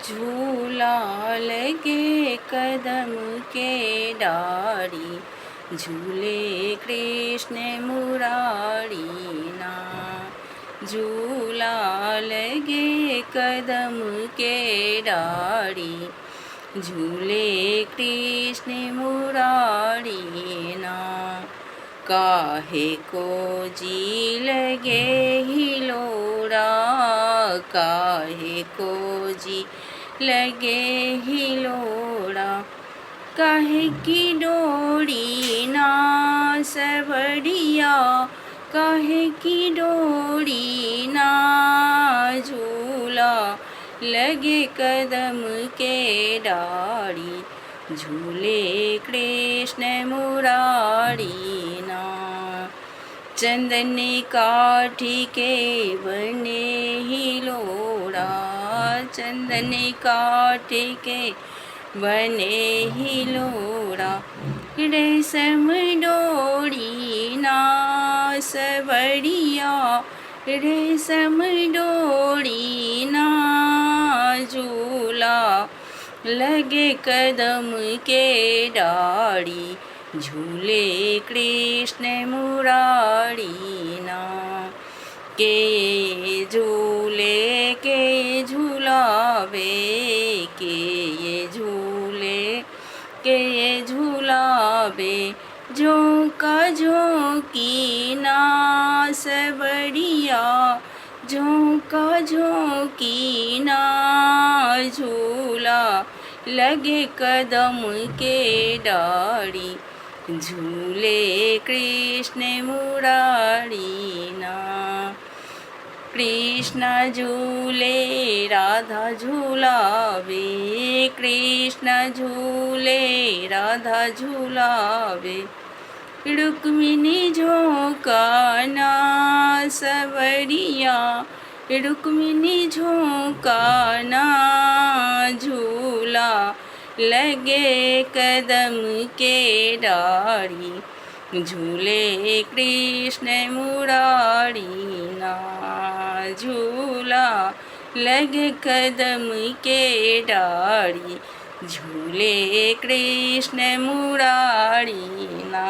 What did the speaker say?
झूला लगे कदम के डारी, झूले कृष्ण मुरारी ना। झूला लगे कदम के डारी, झूले कृष्ण मुरारी ना। काहे को जी लगे हिलोरा, काहे को जी लगे हिलोरा। काहे की डोरी ना सबड़िया, काहे की डोरी ना। झूला लगे कदम के डारी, झूले कृष्ण मुरारी ना। चंदन काठी के बने हिलोरा, चंदन काठी के बने हिलोरा। रेशम डोरी ना सबड़िया, रेशम डोरी ना। झूला लगे कदम के डारी, झूले कृष्ण मुरारी ना। के झूले के झूलावे, के ये झूले के ये झूलावे। झोंका झोंकी ना सबड़िया, झोंका झोंकी ना। झूला लगे कदम के डारी, झूले कृष्ण मुरारी ना। कृष्ण झूले राधा झूलावे, कृष्ण झूले राधा झूलावे। रुक्मिणी झोंका ना सबड़िया, रुक्मिणी झोंका ना। झूला लगे कदम के डारी, झूले कृष्ण मुरारी ना। झूला लगे कदम के डारी, झूले कृष्ण मुरारी ना।